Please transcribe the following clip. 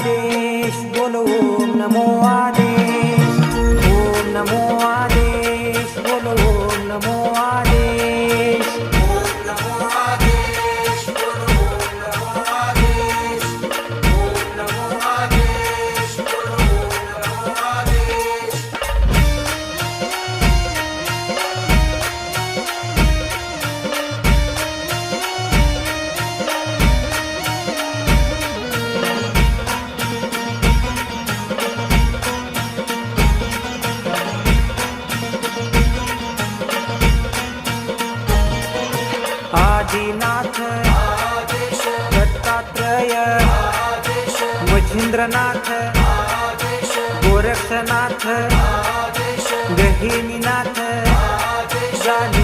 आदेश बोल ओम नमो आदेश, ओम नमो आदेश बोल ओम नमो आदेश, ओम नमो आदेश बोल ओम नमो आदेश, ओम नमो आदेश बोल ओम नमो आदेश। आदिनाथ आदेश दत्तात्रय आदेश मच्छिंद्रनाथ आदेश गोरक्षनाथ आदेश गहिनीनाथ आदेश गाणी